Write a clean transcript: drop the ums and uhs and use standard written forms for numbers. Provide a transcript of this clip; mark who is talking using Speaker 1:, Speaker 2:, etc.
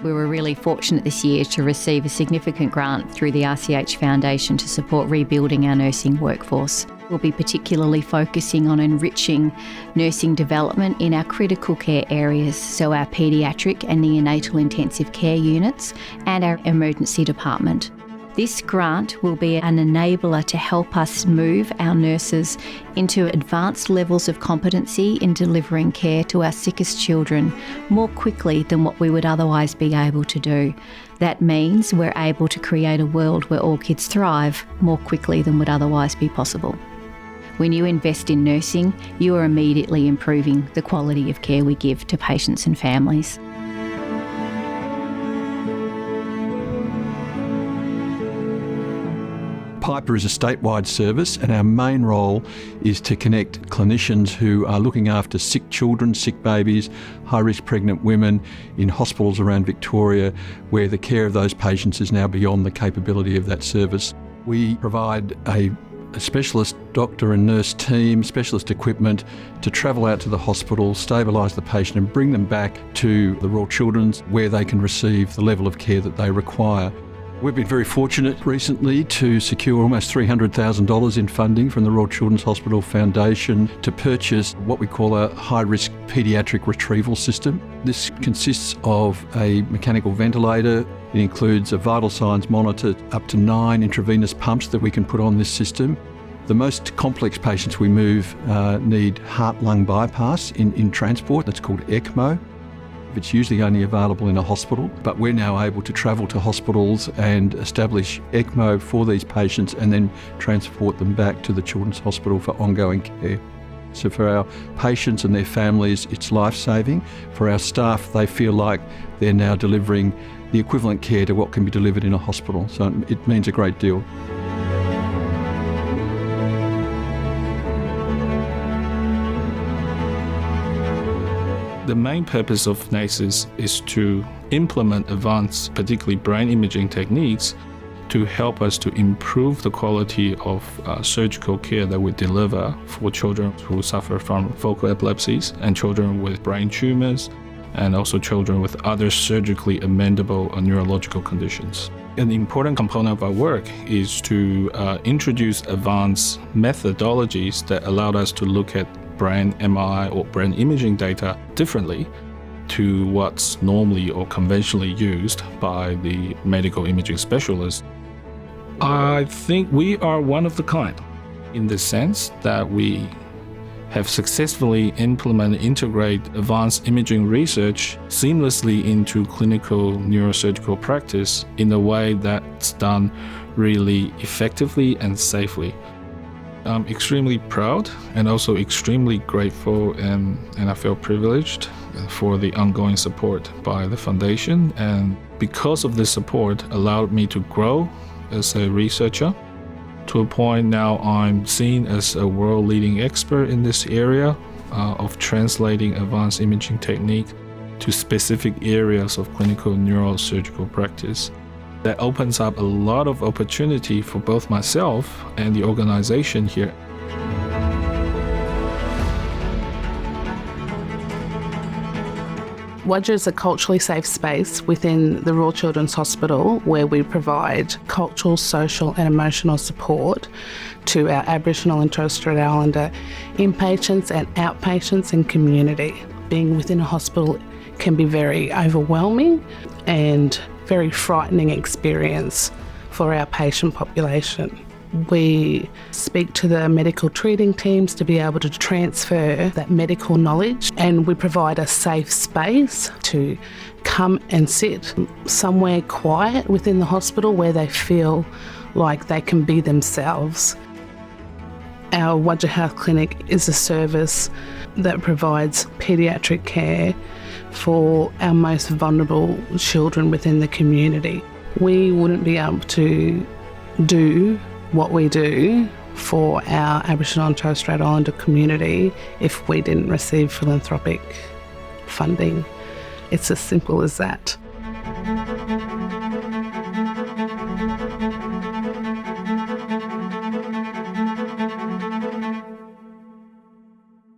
Speaker 1: We were really fortunate this year to receive a significant grant through the RCH Foundation to support rebuilding our nursing workforce. We'll be particularly focusing on enriching nursing development in our critical care areas, so our paediatric and neonatal intensive care units and our emergency department. This grant will be an enabler to help us move our nurses into advanced levels of competency in delivering care to our sickest children more quickly than what we would otherwise be able to do. That means we're able to create a world where all kids thrive more quickly than would otherwise be possible. When you invest in nursing, you are immediately improving the quality of care we give to patients and families.
Speaker 2: Piper is a statewide service, and our main role is to connect clinicians who are looking after sick children, sick babies, high-risk pregnant women in hospitals around Victoria where the care of those patients is now beyond the capability of that service. We provide a specialist doctor and nurse team, specialist equipment to travel out to the hospital, stabilise the patient and bring them back to the Royal Children's where they can receive the level of care that they require. We've been very fortunate recently to secure almost $300,000 in funding from the Royal Children's Hospital Foundation to purchase what we call a high-risk paediatric retrieval system. This consists of a mechanical ventilator. It includes a vital signs monitor, up to 9 intravenous pumps that we can put on this system. The most complex patients we move need heart-lung bypass in transport. That's called ECMO. It's usually only available in a hospital, but we're now able to travel to hospitals and establish ECMO for these patients and then transport them back to the Children's Hospital for ongoing care. So for our patients and their families, it's life-saving. For our staff, they feel like they're now delivering the equivalent care to what can be delivered in a hospital. So it means a great deal.
Speaker 3: The main purpose of NACES is to implement advanced, particularly brain imaging techniques, to help us to improve the quality of surgical care that we deliver for children who suffer from focal epilepsies and children with brain tumors and also children with other surgically amendable neurological conditions. An important component of our work is to introduce advanced methodologies that allowed us to look at brain MRI or brain imaging data differently to what's normally or conventionally used by the medical imaging specialists. I think we are one of the kind in the sense that we have successfully integrate advanced imaging research seamlessly into clinical neurosurgical practice in a way that's done really effectively and safely. I'm extremely proud and also extremely grateful and I feel privileged for the ongoing support by the foundation, and because of this support allowed me to grow as a researcher to a point now I'm seen as a world-leading expert in this area of translating advanced imaging technique to specific areas of clinical neurosurgical practice. That opens up a lot of opportunity for both myself and the organization here.
Speaker 4: Wodja is a culturally safe space within the Royal Children's Hospital where we provide cultural, social and emotional support to our Aboriginal and Torres Strait Islander inpatients and outpatients and community. Being within a hospital can be very overwhelming and very frightening experience for our patient population. We speak to the medical treating teams to be able to transfer that medical knowledge, and we provide a safe space to come and sit somewhere quiet within the hospital where they feel like they can be themselves. Our Wodja Health Clinic is a service that provides paediatric care for our most vulnerable children within the community. We wouldn't be able to do what we do for our Aboriginal and Torres Strait Islander community if we didn't receive philanthropic funding. It's as simple as that.